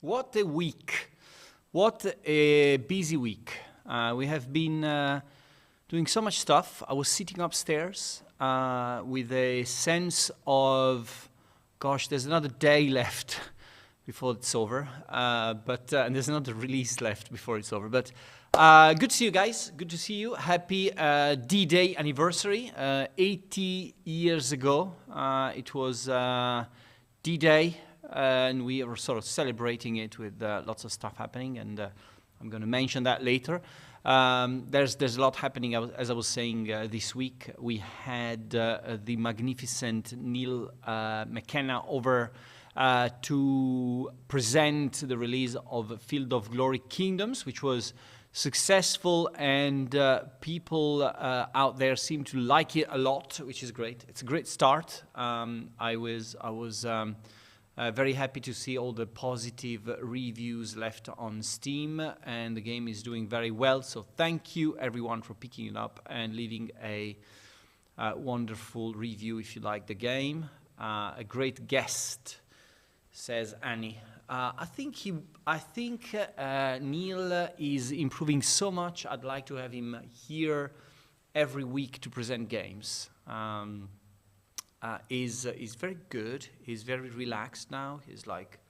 What a week. What a busy week. We have been doing so much stuff. I was sitting upstairs with a sense of, gosh, there's another day left before it's over. And there's another release left before it's over. But good to see you guys. Good to see you. Happy D-Day anniversary. 80 years ago, it was D-Day. And we are sort of celebrating it with lots of stuff happening, and I'm going to mention that later. There's a lot happening. As I was saying this week, we had the magnificent Neil McKenna over to present the release of Field of Glory Kingdoms, which was successful, and people out there seem to like it a lot, which is great. It's a great start. I was very happy to see all the positive reviews left on Steam, and the game is doing very well. So thank you everyone for picking it up and leaving a wonderful review if you like the game. A great guest, says Annie. I think Neil is improving so much. I'd like to have him here every week to present games. Is very good. He's very relaxed now. He's like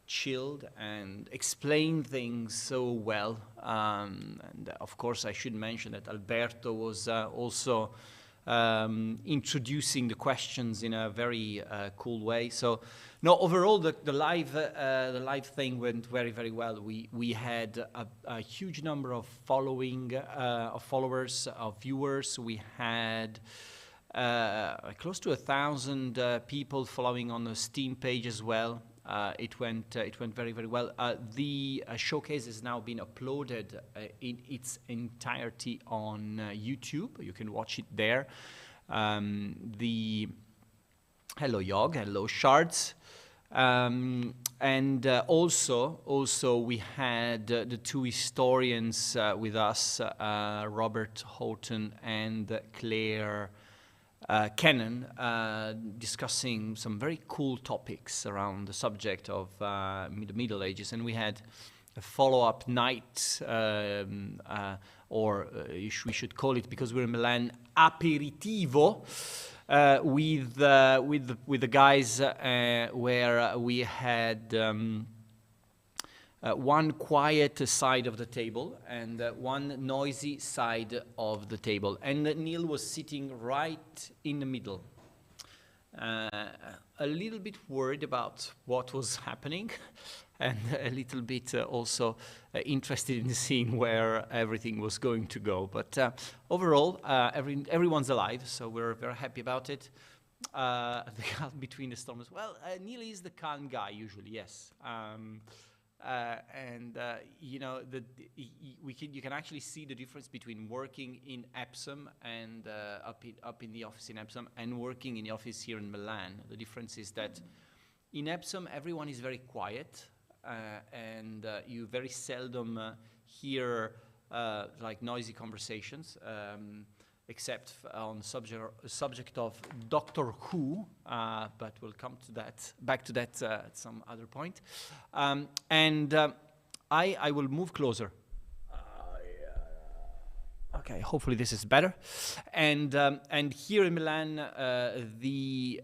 chilled and explain things so well. And of course, I should mention that Alberto was also introducing the questions in a very cool way. So, no, overall the live thing went very, very well. We had a huge number of followers, of viewers. We had close to 1,000 people following on the Steam page as well. It went very, very well. The showcase has now been uploaded in its entirety on YouTube. You can watch it there. Hello Yog, hello Shards. And also we had the two historians with us, Robert Houghton and Claire Cannon, discussing some very cool topics around the subject of the Middle Ages, and we had a follow-up night, or we should call it, because we're in Milan, aperitivo, with the guys, where we had one quiet side of the table and one noisy side of the table. And Neil was sitting right in the middle. A little bit worried about what was happening, and a little bit also interested in seeing where everything was going to go. But overall, everyone's alive, so we're very happy about it. The calm between the storms. Well, Neil is the calm guy usually, yes. You know, you can actually see the difference between working in Epsom and up in the office in Epsom and working in the office here in Milan. The difference is that in Epsom everyone is very quiet, and you very seldom hear like noisy conversations, except on subject of Doctor Who, but we'll come to that, back to that at some other point. I will move closer. Okay, hopefully this is better. And here in Milan, the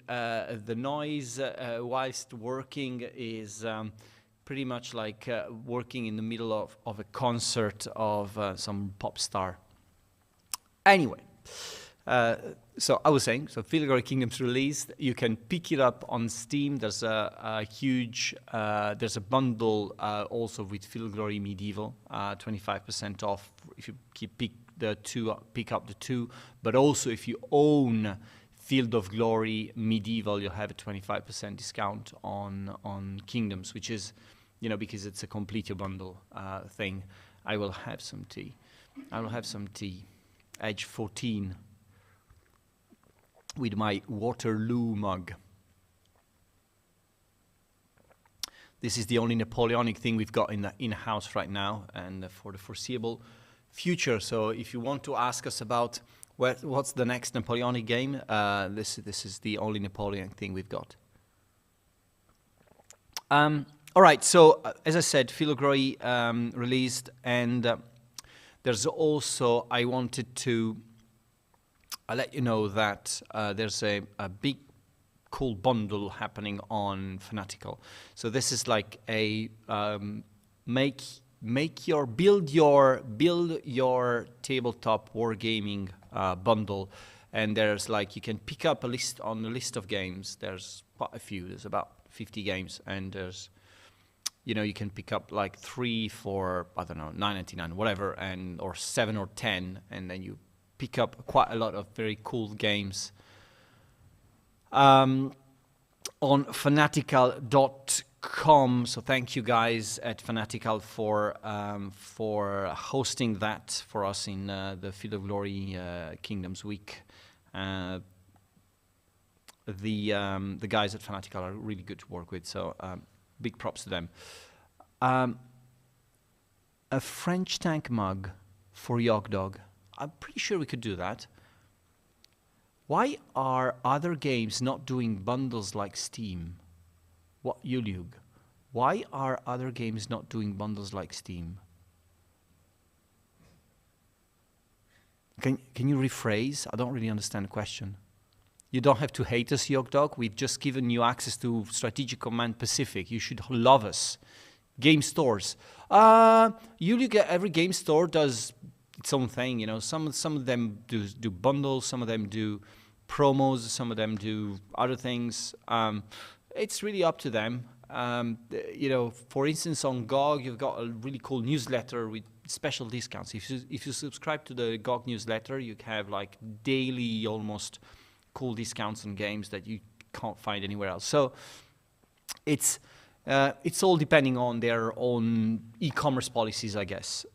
noise whilst working is pretty much like working in the middle of a concert of some pop star. Anyway. So I was saying, so Field of Glory Kingdoms released. You can pick it up on Steam. There's a huge, there's a bundle also with Field of Glory Medieval, 25% off if you pick up the two. But also if you own Field of Glory Medieval, you'll have a 25% discount on Kingdoms, which is, you know, because it's a complete your bundle thing. I will have some tea. Edge 14 with my Waterloo mug. This is the only Napoleonic thing we've got in the house right now, and for the foreseeable future. So if you want to ask us about what's the next Napoleonic game, this is the only Napoleonic thing we've got. All right, so as I said, Philo Groi released, and there's also, I wanted to let you know that there's a big cool bundle happening on Fanatical. So this is like a build your tabletop wargaming bundle, and there's like, you can pick up a list of games. There's quite a few. There's about 50 games, and there's, you can pick up like 3 for, I don't know, $9.99, whatever, or 7 or 10, and then you pick up quite a lot of very cool games on fanatical.com. So thank you guys at Fanatical for hosting that for us in the Field of Glory Kingdoms Week. The guys at Fanatical are really good to work with, so big props to them. A French tank mug for Yog Dog. I'm pretty sure we could do that. Why are other games not doing bundles like Steam? What, Yuliug? Why are other games not doing bundles like Steam? Can you rephrase? I don't really understand the question. You don't have to hate us, Yog Dog. We've just given you access to Strategic Command Pacific. You should love us. Game stores. Yuliug, every game store does its own thing, Some of them do bundles, some of them do promos, some of them do other things. It's really up to them. For instance, on GOG, you've got a really cool newsletter with special discounts. If you subscribe to the GOG newsletter, you have like daily, almost cool discounts on games that you can't find anywhere else. So it's all depending on their own e-commerce policies, I guess.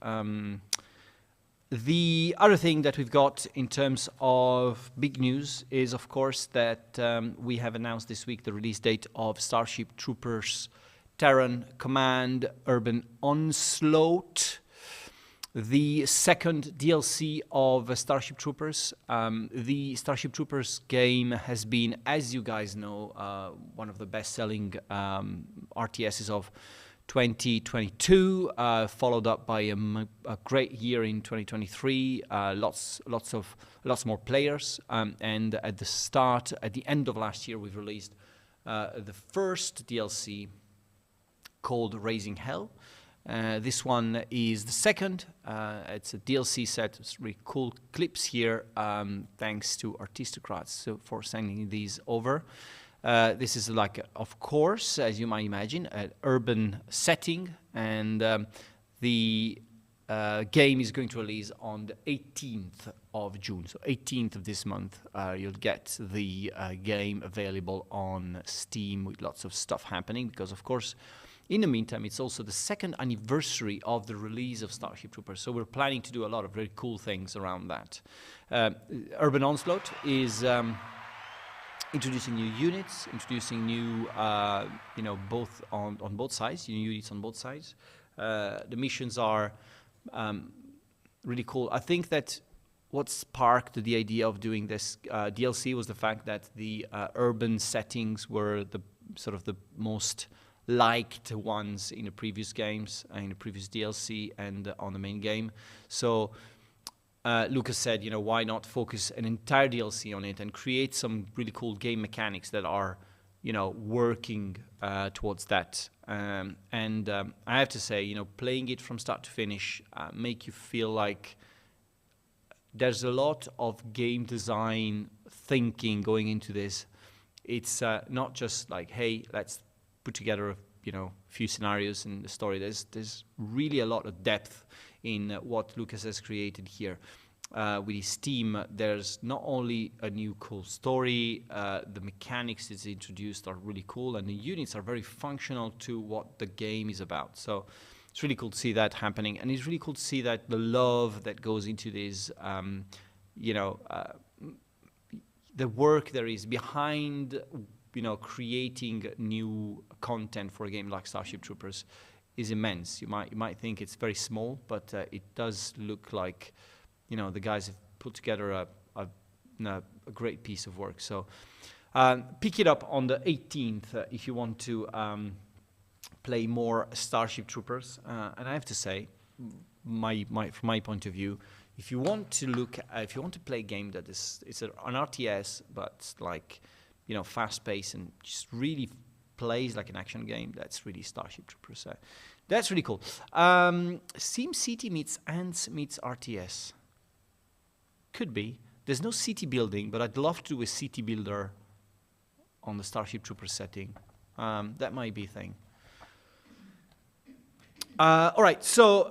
The other thing that we've got in terms of big news is, of course, that we have announced this week the release date of Starship Troopers Terran Command Urban Onslaught, the second DLC of Starship Troopers. The Starship Troopers game has been, as you guys know, one of the best-selling RTSs of 2022, followed up by a great year in 2023. Lots more players, and at the end of last year, we've released the first DLC called Raising Hell. This one is the second. It's a DLC set. It's really cool clips here. Thanks to Artistocrats for sending these over. This is like, of course, as you might imagine, an urban setting, and the game is going to release on the 18th of June. So 18th of this month, you'll get the game available on Steam with lots of stuff happening, because, of course, in the meantime, it's also the second anniversary of the release of Starship Troopers. So we're planning to do a lot of very cool things around that. Urban Onslaught is introducing new units, introducing new, both on both sides, new units on both sides. The missions are really cool. I think that what sparked the idea of doing this DLC was the fact that the urban settings were the sort of the most liked ones in the previous games, in the previous DLC and on the main game. So Lucas said, why not focus an entire DLC on it and create some really cool game mechanics that are, working towards that. I have to say, playing it from start to finish make you feel like there's a lot of game design thinking going into this. It's not just like, hey, let's put together a few scenarios in the story. There's really a lot of depth in what Lucas has created here. With his team, there's not only a new cool story, the mechanics that's introduced are really cool, and the units are very functional to what the game is about. So it's really cool to see that happening, and it's really cool to see that the love that goes into this, the work there is behind creating new content for a game like Starship Troopers is immense. You might think it's very small, but it does look like, the guys have put together a great piece of work. So pick it up on the 18th if you want to play more Starship Troopers. And I have to say, from my point of view, if you want to play a game that it's an RTS, but like, fast-paced and just really plays like an action game, that's really Starship Troopers. That's really cool. SimCity meets Ants meets RTS. Could be. There's no city building, but I'd love to do a city builder on the Starship Troopers setting. That might be a thing. All right, so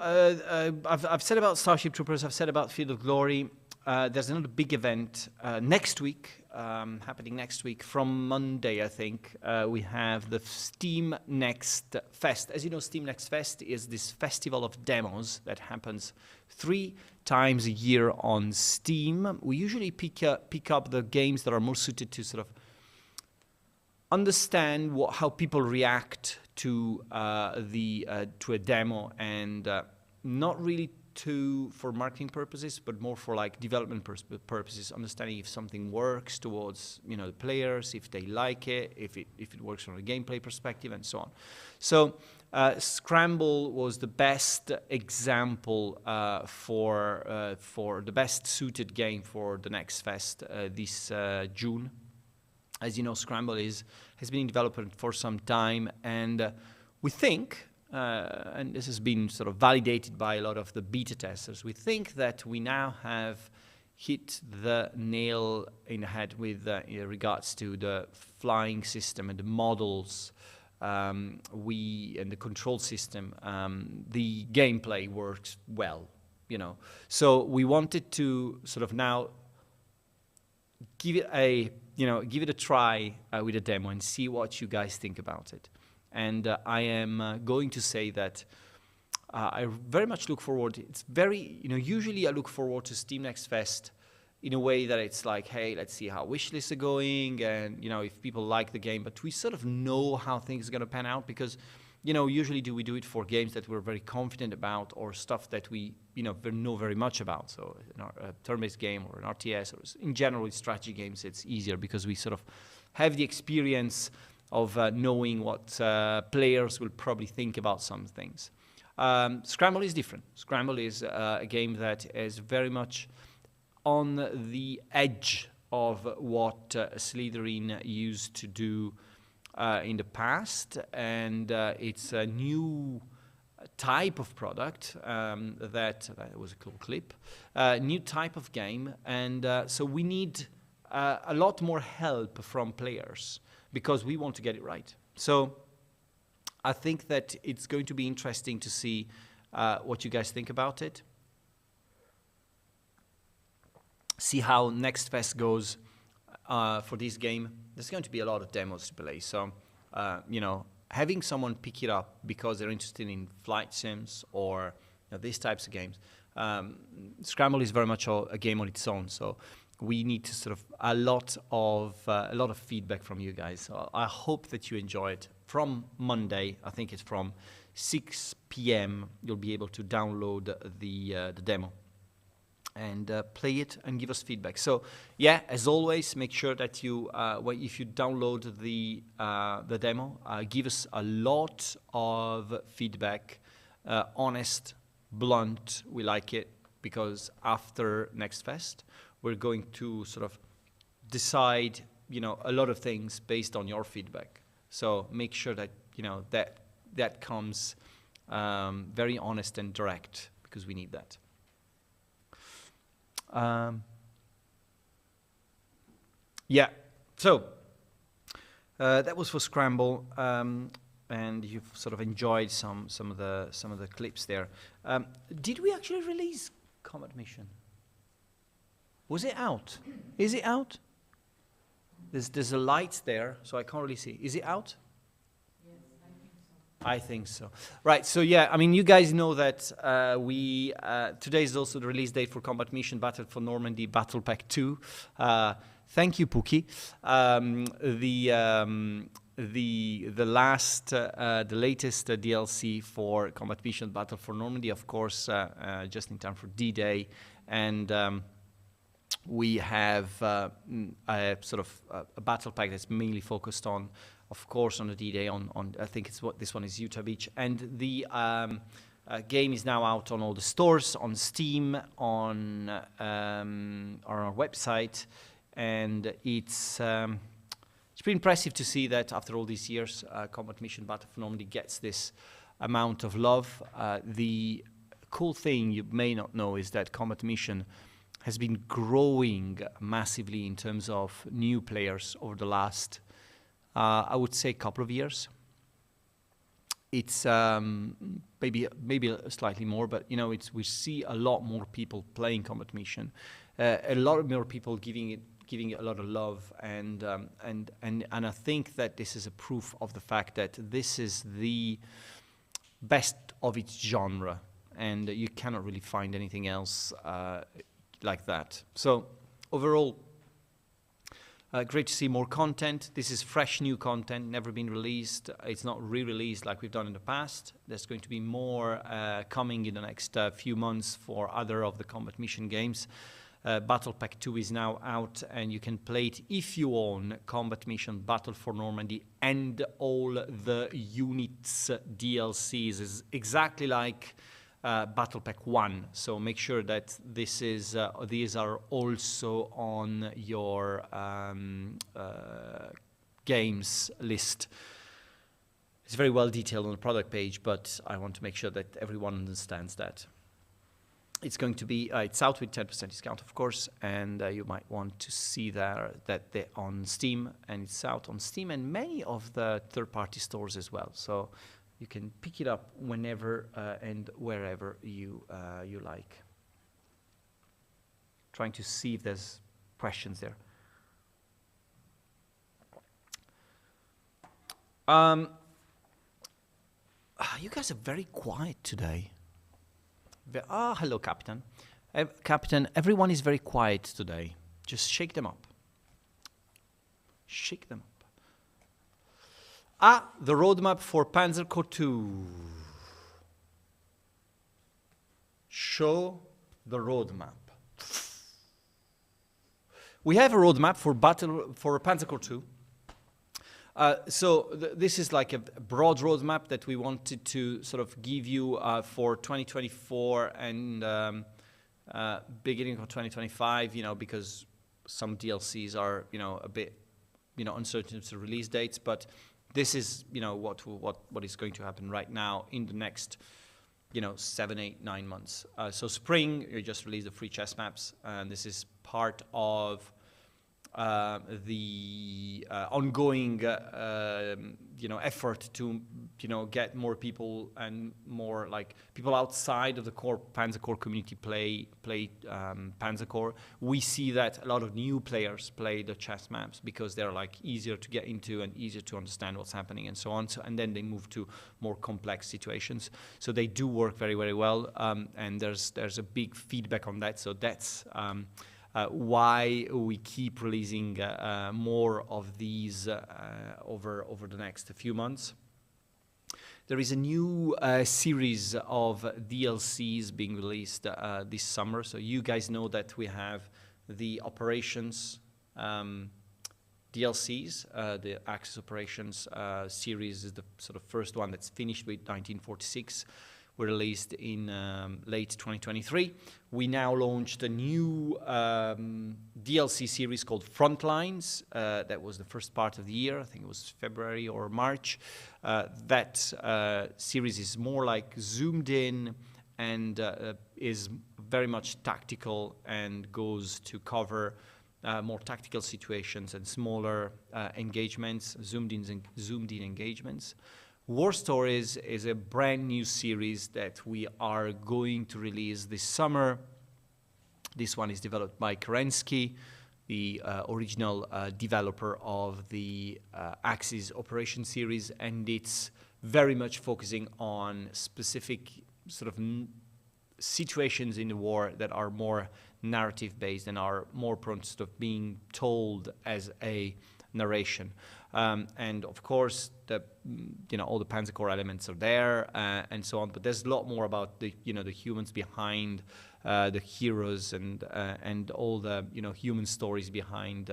I've said about Starship Troopers, I've said about Field of Glory. There's another big event next week, happening next week from Monday, I think. We have the Steam Next Fest. As you know, Steam Next Fest is this festival of demos that happens 3 times a year on Steam. We usually pick up the games that are more suited to sort of understand how people react to to a demo, and not really for marketing purposes, but more for like development purposes, understanding if something works towards the players, if they like it, if it works from a gameplay perspective, and so on. So Scramble was the best example for the best suited game for the Next Fest this June. As you know, Scramble has been in development for some time, and we think, and this has been sort of validated by a lot of the beta testers, we think that we now have hit the nail in the head with regards to the flying system and the models, and the control system. The gameplay works well, So we wanted to sort of now give it a try with a demo and see what you guys think about it. And I am going to say that I very much look forward. It's very, usually I look forward to Steam Next Fest in a way that it's like, hey, let's see how wish lists are going, and if people like the game. But we sort of know how things are going to pan out, because usually we do it for games that we're very confident about, or stuff that we know very much about. So a turn-based game or an RTS, or in general with strategy games, it's easier because we sort of have the experience of knowing what players will probably think about some things. Scramble is different. Scramble is a game that is very much on the edge of what Slitherine used to do in the past, and it's a new type of product that was a cool clip, new type of game, and so we need a lot more help from players because we want to get it right. So I think that it's going to be interesting to see what you guys think about it. See how Next Fest goes for this game. There's going to be a lot of demos to play. So, having someone pick it up because they're interested in flight sims or these types of games. Scramble is very much a game on its own. So we need to sort of a lot of feedback from you guys. So I hope that you enjoy it. From Monday, I think it's from 6 p.m. You'll be able to download the demo and play it and give us feedback. So yeah, as always, make sure that you, if you download the demo, give us a lot of feedback, honest, blunt. We like it, because after Next Fest, we're going to sort of decide, a lot of things based on your feedback. So make sure that that comes very honest and direct, because we need that. Yeah, so that was for Scramble, and you've sort of enjoyed some of the clips there. Did we actually release Combat Mission? Was it out? Is it out? There's a light there, so I can't really see. Is it out? Yes, I think so. Right, so yeah, I mean, you guys know that today is also the release date for Combat Mission Battle for Normandy Battle Pack 2. Thank you, Pookie. The latest DLC for Combat Mission Battle for Normandy, of course, just in time for D-Day, and We have a sort of a battle pack that's mainly focused on, of course, on the D-Day. On I think it's what this one is Utah Beach, and the game is now out on all the stores, on Steam, on our website, and it's pretty impressive to see that after all these years, Combat Mission Battle for Normandy gets this amount of love. The cool thing you may not know is that Combat Mission has been growing massively in terms of new players over the last, I would say, couple of years. It's maybe slightly more, but you know, we see a lot more people playing Combat Mission, a lot more people giving it a lot of love, and I think that this is a proof of the fact that this is the best of its genre, and you cannot really find anything else like that. So overall, great to see more content. This is fresh new content, never been released. It's not re-released like we've done in the past. There's going to be more coming in the next few months for other of the Combat Mission games. Battle Pack 2 is now out, and you can play it if you own Combat Mission Battle for Normandy and all the units DLCs. Is exactly like Battle Pack 1, so make sure that these are also on your games list. It's very well detailed on the product page, but I want to make sure that everyone understands that. It's going to be, it's out with 10% discount, of course, and you might want to see that they're on Steam, and it's out on Steam and many of the third-party stores as well. So you can pick it up whenever and wherever you like. Trying to see if there's questions there. You guys are very quiet today. Hello, Captain. Captain, everyone is very quiet today. Just shake them up. Shake them up. The roadmap for Panzer Corps 2. Show the roadmap. We have a roadmap for Panzer Corps 2. This is like a broad roadmap that we wanted to sort of give you for 2024 and beginning of 2025, you know, because some DLCs are, you know, a bit, you know, uncertain as to release dates, but this is, you know, what is going to happen right now in the next, you know, 7, 8, 9 months. So spring, you just released the free chess maps, and this is part of the ongoing, you know, effort to, you know, get more people and more like people outside of the core Panzer Corps community play Panzer Corps. We see that a lot of new players play the chess maps because they're like easier to get into and easier to understand what's happening and so on. So, and then they move to more complex situations. So they do work very, very well, and there's a big feedback on that. So that's why we keep releasing more of these over the next few months. There is a new series of DLCs being released this summer. So you guys know that we have the Operations DLCs. The Axis Operations series is the sort of first one that's finished with 1946. Were released in late 2023. We now launched a new DLC series called Frontlines. That was the first part of the year. I think it was February or March. That series is more like zoomed in and is very much tactical and goes to cover more tactical situations and smaller engagements, zoomed in engagements. War Stories is a brand new series that we are going to release this summer. This one is developed by Kerensky, the original developer of the Axis Operation series, and it's very much focusing on specific sort of situations in the war that are more narrative-based and are more prone to sort of being told as a narration. And of course, all the Panzer Corps elements are there and so on. But there's a lot more about the humans behind the heroes and all the human stories behind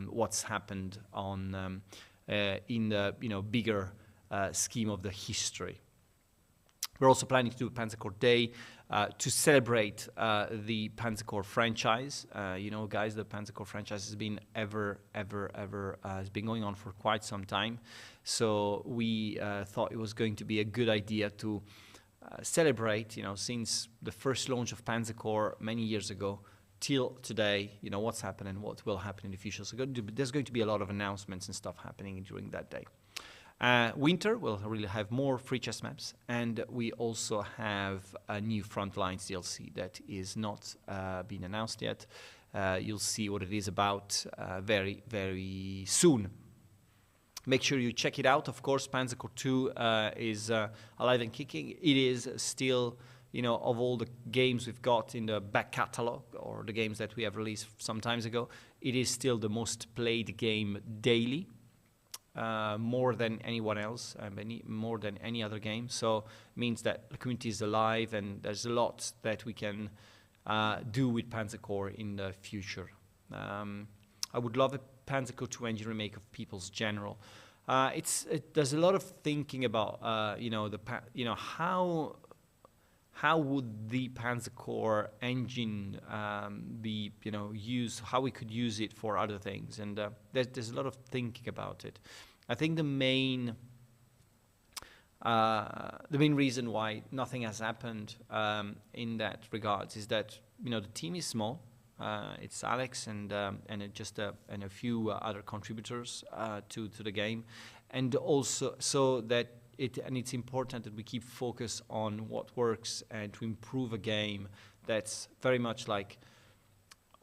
what's happened on in the bigger scheme of the history. We're also planning to do a Panzercore Day to celebrate the Panzercore franchise. Guys, the Panzercore franchise has been has been going on for quite some time. So we thought it was going to be a good idea to celebrate, since the first launch of Panzercore many years ago till today, what's happened and what will happen in the future. So there's going to be a lot of announcements and stuff happening during that day. Winter, we'll really have more free chess maps, and we also have a new Frontlines DLC that is not been announced yet. You'll see what it is about very, very soon. Make sure you check it out. Of course, Panzercore 2 is alive and kicking. It is still, of all the games we've got in the back catalog, or the games that we have released some times ago, it is still the most played game daily. More than anyone else, more than any other game. So it means that the community is alive, and there's a lot that we can do with Panzercore in the future. I would love a Panzercore 2 engine remake of People's General. There's a lot of thinking about how would the Panzercore engine be used, how we could use it for other things, and there's a lot of thinking about it. I think the main reason why nothing has happened in that regards is that the team is small. It's Alex and a few other contributors to the game, and also so that it's important that we keep focus on what works and to improve a game that's very much like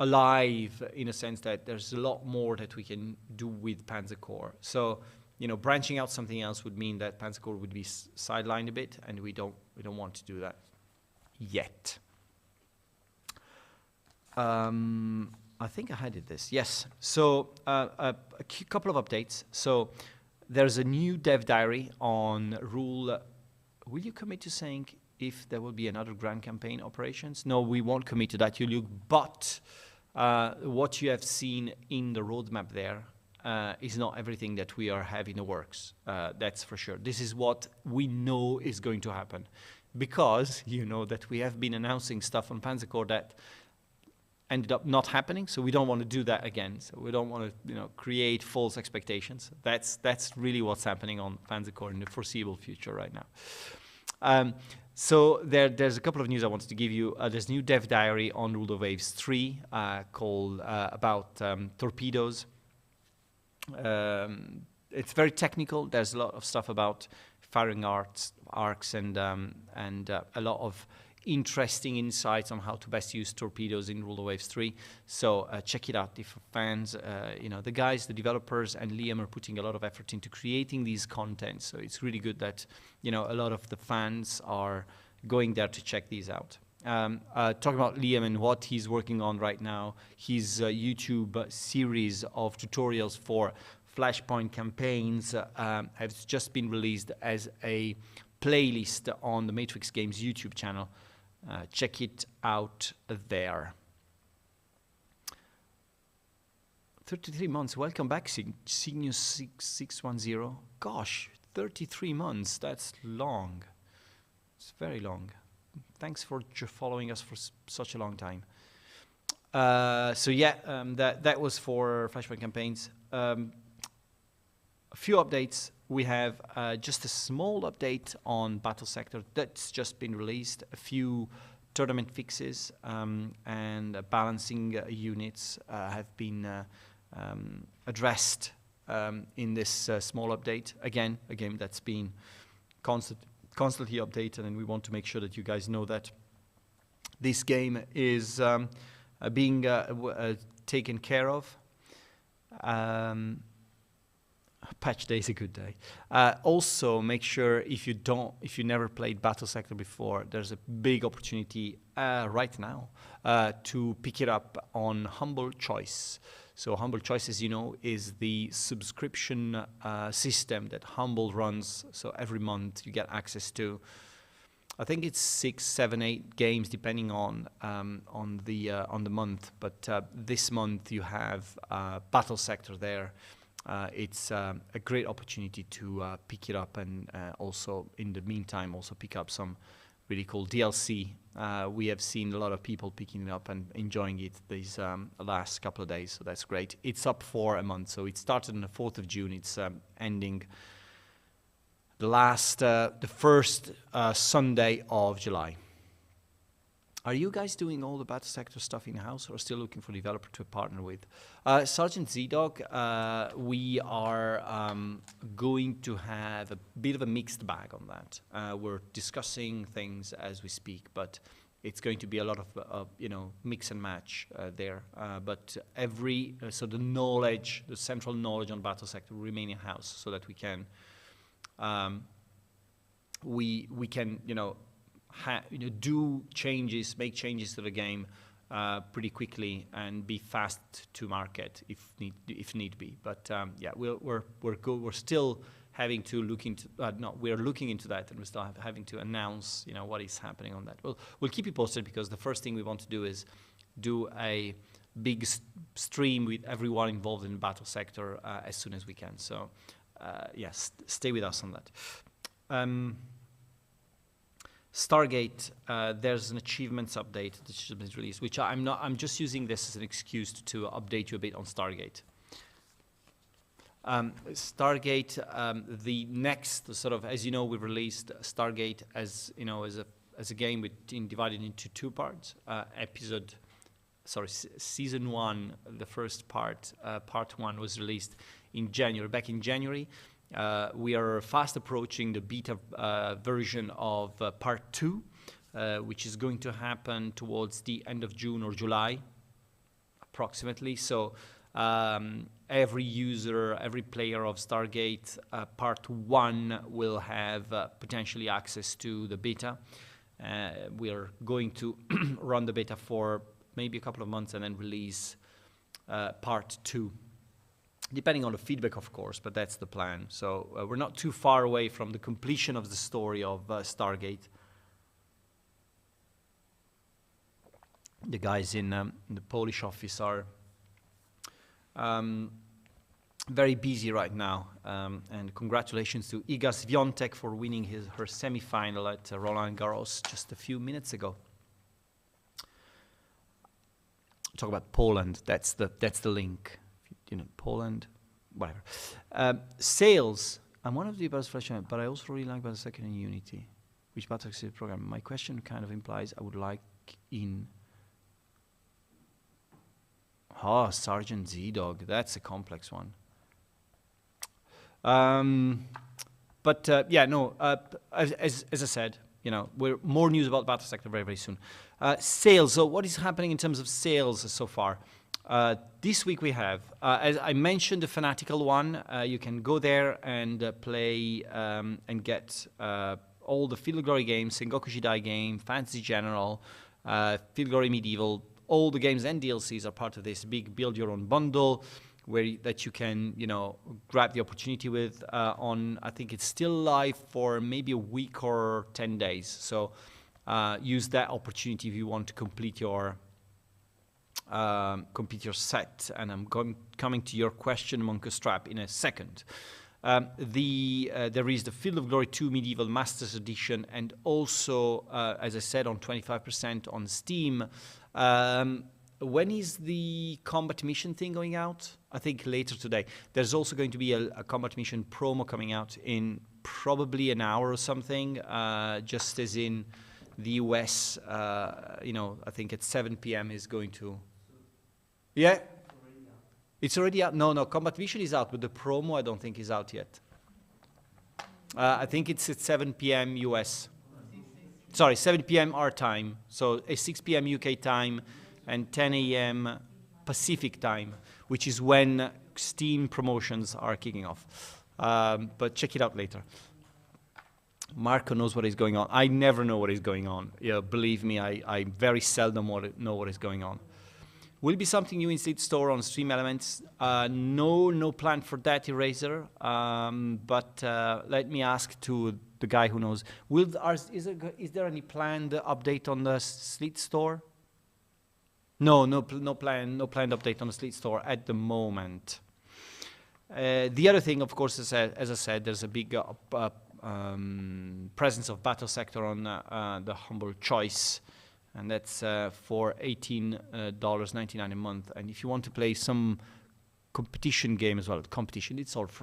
alive, in a sense that there's a lot more that we can do with Panzercore. So, branching out something else would mean that Panzercore would be sidelined a bit, and we don't want to do that yet. I think I had this. Yes. So a couple of updates. So there's a new dev diary on rule. Will you commit to saying if there will be another Grand Campaign operations? No, we won't commit to that, Julio. But what you have seen in the roadmap there is not everything that we are having in the works. That's for sure. This is what we know is going to happen, because that we have been announcing stuff on Panzercore that ended up not happening, so we don't want to do that again. So we don't want to, create false expectations. That's really what's happening on Panzercore in the foreseeable future right now. So there's a couple of news I wanted to give you. There's a new dev diary on Rule of Waves 3 called about torpedoes. It's very technical. There's a lot of stuff about firing arcs and a lot of interesting insights on how to best use torpedoes in Rule of Waves 3. So check it out if fans, the guys, the developers, and Liam are putting a lot of effort into creating these contents. So it's really good that, a lot of the fans are going there to check these out. Talking about Liam and what he's working on right now, his YouTube series of tutorials for Flashpoint campaigns has just been released as a playlist on the Matrix Games YouTube channel. Check it out there. 33 months. Welcome back, Cygnus610. Gosh, 33 months. That's long. It's very long. Thanks for following us for such a long time. That was for Flashpoint campaigns. A few updates. We have just a small update on Battle Sector that's just been released. A few tournament fixes and balancing units have been addressed in this small update. Again, a game that's been constantly updated, and we want to make sure that you guys know that this game is being taken care of. Patch day is a good day. Also, make sure if you never played Battle Sector before, there's a big opportunity right now to pick it up on Humble Choice. So Humble Choice, as you know, is the subscription system that Humble runs. So every month you get access to I think it's 6, 7, 8 games depending on the month. But this month you have Battle Sector there. It's a great opportunity to pick it up and also in the meantime also pick up some really cool DLC. We have seen a lot of people picking it up and enjoying it these last couple of days, so that's great. It's up for a month, so it started on the 4th of June. It's ending the first Sunday of July. Are you guys doing all the Battle Sector stuff in-house or still looking for a developer to partner with? Sergeant Z-Dog, we are going to have a bit of a mixed bag on that. We're discussing things as we speak, but it's going to be a lot of, mix and match there. But so the knowledge, the central knowledge on Battle Sector will remain in-house so that we can, we can, do changes, make changes to the game pretty quickly and be fast to market if need be. But yeah, we're still having to look into we're looking into that, and we're still having to announce what is happening on that. We'll keep you posted, because the first thing we want to do is do a big stream with everyone involved in the Battle Sector as soon as we can. So yes, stay with us on that. Stargate, there's an achievements update that should be released, which I'm just using this as an excuse to update you a bit on Stargate. Stargate, the next sort of, as you know, we've released Stargate as a game divided into 2 parts. Season 1, the first part, part 1 was released back in January. We are fast approaching the beta version of part 2, which is going to happen towards the end of June or July, approximately. So every user, every player of Stargate part 1 will have potentially access to the beta. We are going to run the beta for maybe a couple of months and then release part 2. Depending on the feedback, of course, but that's the plan. So we're not too far away from the completion of the story of Stargate. The guys in the Polish office are very busy right now. And congratulations to Iga Swiatek for winning her semi-final at Roland Garros just a few minutes ago. Talk about Poland. That's the link. Poland, whatever. Sales. I'm one of the developers, but I also really like Battle Sector and Unity, which Battle Sector program. My question kind of implies I would like in. Oh, Sergeant Z-Dog. That's a complex one. But yeah, no. As I said, we're more news about Battle Sector very, very soon. Sales. So what is happening in terms of sales so far? This week we have, as I mentioned, the Fanatical one. You can go there and play and get all the Field of Glory games, Sengoku Jidai game, Fantasy General, Field of Glory Medieval. All the games and DLCs are part of this big build your own bundle that you can, grab the opportunity with on, I think it's still live for maybe a week or 10 days. So use that opportunity if you want to complete your set, and I'm coming to your question, Monka Strap, in a second. There is the Field of Glory 2 Medieval Masters Edition, and also, as I said, on 25% on Steam. When is the combat mission thing going out? I think later today. There's also going to be a combat mission promo coming out in probably an hour or something, just as in the US, I think at 7 p.m. is going to... Yeah? It's already out. No, Combat Mission is out, but the promo I don't think is out yet. I think it's at 7 p.m. US. Sorry, 7 p.m. our time. So 6 p.m. UK time and 10 a.m. Pacific time, which is when Steam promotions are kicking off. But check it out later. Marco knows what is going on. I never know what is going on. Believe me, I very seldom know what is going on. Will be something new in Slate Store on Stream Elements. No plan for that, Eraser. But let me ask to the guy who knows. Is there any planned update on the Slate Store? No planned update on the Slate Store at the moment. The other thing, of course, is, as I said, there's a big presence of Battle Sector on the Humble Choice, and that's for $18.99 a month. And if you want to play some competition game as well,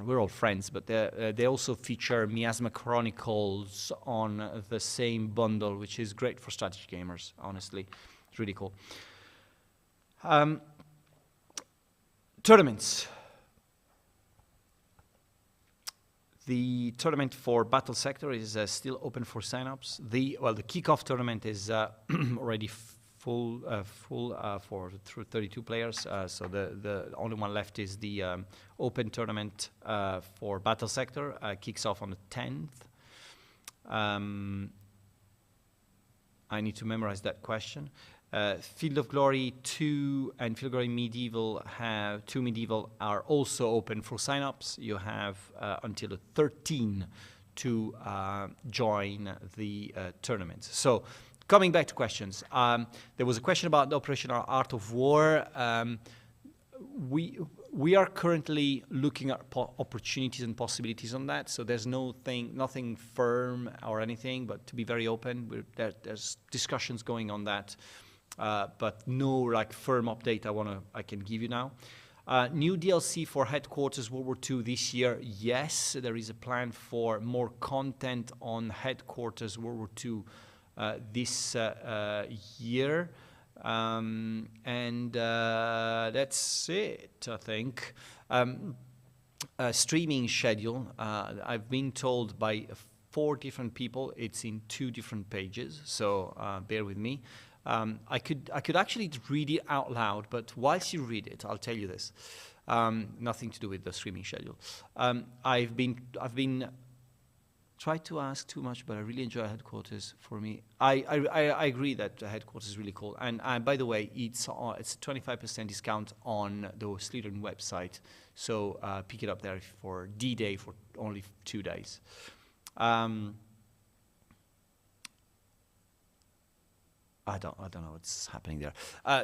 we're all friends, but they also feature Miasma Chronicles on the same bundle, which is great for strategy gamers. Honestly, it's really cool. Tournaments. The tournament for Battle Sector is still open for signups. The kickoff tournament is already full through 32 players. So the only one left is the open tournament for Battle Sector. Kicks off on the 10th. I need to memorize that question. Field of Glory 2 and Field of Glory Medieval are also open for signups. You have until the 13th to join the tournament. So, coming back to questions, there was a question about the operational art of war. We are currently looking at opportunities and possibilities on that. So there's nothing firm or anything, but to be very open, there's discussions going on that. But no firm update I can give you now. New DLC for Headquarters World War II this year. Yes, there is a plan for more content on Headquarters World War II this year. And that's it, I think. Streaming schedule. I've been told by 4 different people it's in 2 different pages, so bear with me. I could actually read it out loud, but whilst you read it, I'll tell you this. Nothing to do with the streaming schedule. I've been tried to ask too much, but I really enjoy Headquarters. For me, I agree that Headquarters is really cool. And by the way, it's a 25% discount on the Slitherine website. So pick it up there for D-Day for only 2 days. I don't know what's happening there.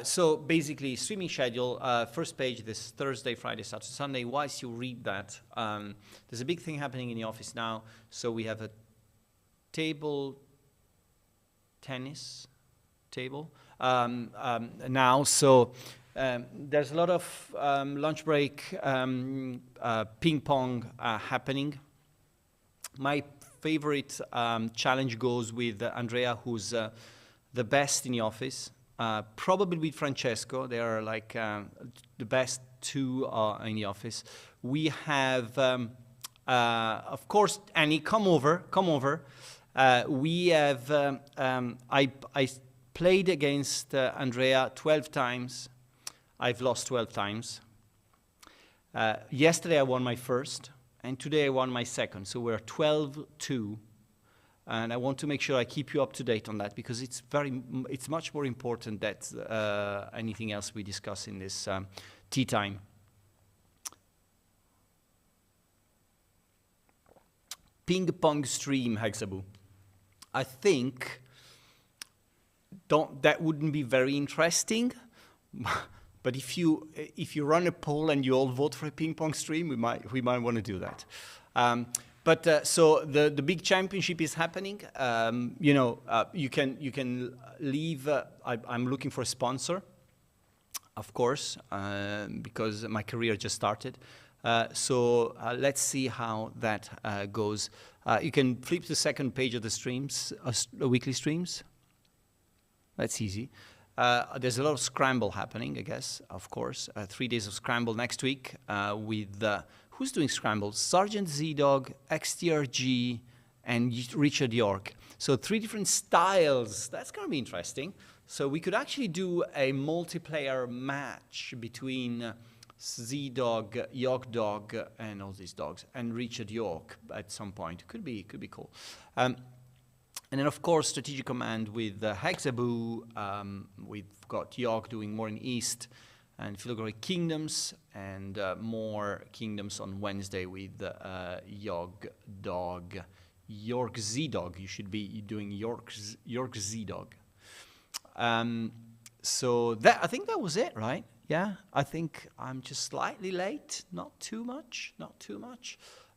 So basically, streaming schedule, first page this Thursday, Friday, Saturday, Sunday. Whilst you read that, there's a big thing happening in the office now. So we have a table tennis table now. So there's a lot of lunch break ping pong happening. My favorite challenge goes with Andrea, who's the best in the office, probably with Francesco. They are the best 2 in the office. We have, of course, Annie, come over. We have, I played against Andrea 12 times. I've lost 12 times. Yesterday I won my first, and today I won my second. So we're 12-2. And I want to make sure I keep you up to date on that, because it's much more important than anything else we discuss in this tea time. Ping pong stream, Hexabu. I think that wouldn't be very interesting. But if you run a poll and you all vote for a ping pong stream, we might want to do that. But so the big championship is happening. You can leave. I'm looking for a sponsor, of course, because my career just started. So let's see how that goes. You can flip to the second page of the streams, weekly streams. That's easy. There's a lot of scramble happening, I guess, of course. 3 days of scramble next week with. Who's doing scramble? Sergeant Z-Dog, XTRG, and Richard York. So 3 different styles. That's going to be interesting. So we could actually do a multiplayer match between Z-Dog, York Dog, and all these dogs, and Richard York at some point. Could be cool. And then, of course, Strategic Command with Hexabu. We've got York doing more in East. and Philogary Kingdoms, and more Kingdoms on Wednesday with York Z Dog. You should be doing York Z Dog. So that, I think that was it, right? Yeah, I think I'm just slightly late, not too much.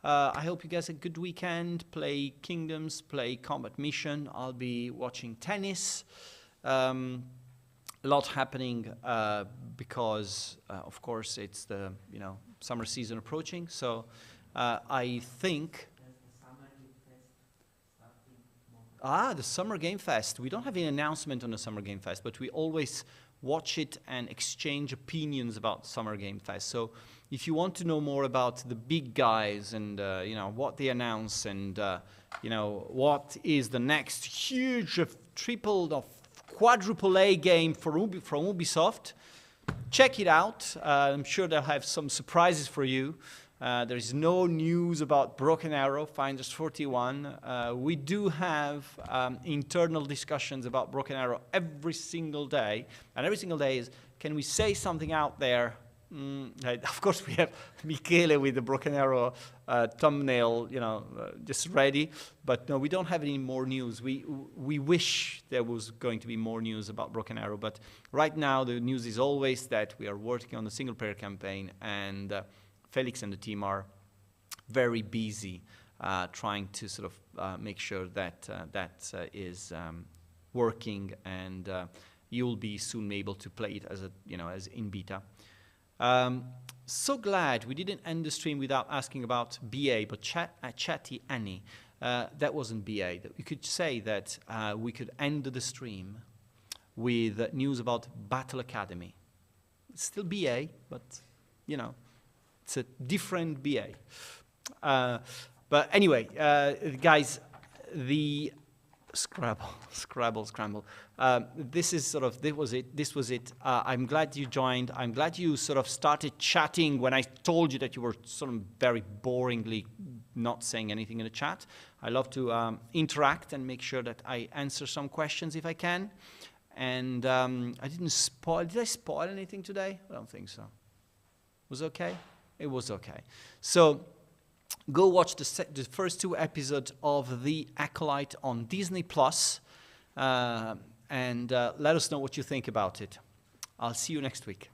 I hope you guys had a good weekend. Play Kingdoms, play Combat Mission. I'll be watching tennis. A lot happening because, of course, it's the summer season approaching. So I think. The Summer Game Fest. We don't have an announcement on the Summer Game Fest, but we always watch it and exchange opinions about Summer Game Fest. So if you want to know more about the big guys and what they announce and what is the next huge triple or quadruple A game from Ubisoft, check it out. I'm sure they'll have some surprises for you. There is no news about Broken Arrow, Finders 41. We do have internal discussions about Broken Arrow every single day. And every single day is, can we say something out there? Of course, we have Michele with the Broken Arrow thumbnail, just ready. But no, we don't have any more news. We wish there was going to be more news about Broken Arrow. But right now, the news is always that we are working on the single-player campaign, and Felix and the team are very busy trying to sort of make sure that that is working, and you'll be soon able to play it as as in beta. So glad we didn't end the stream without asking about BA, but Chatty Annie. That wasn't BA. You could say that we could end the stream with news about Battle Academy. It's still BA, but it's a different BA. But anyway, guys, the Scrabble. This was it. I'm glad you joined. I'm glad you sort of started chatting when I told you that you were sort of very boringly not saying anything in the chat. I love to interact and make sure that I answer some questions if I can. And I didn't spoil. Did I spoil anything today? I don't think so. Was it okay? It was okay. So go watch the first 2 episodes of The Acolyte on Disney+, and let us know what you think about it. I'll see you next week.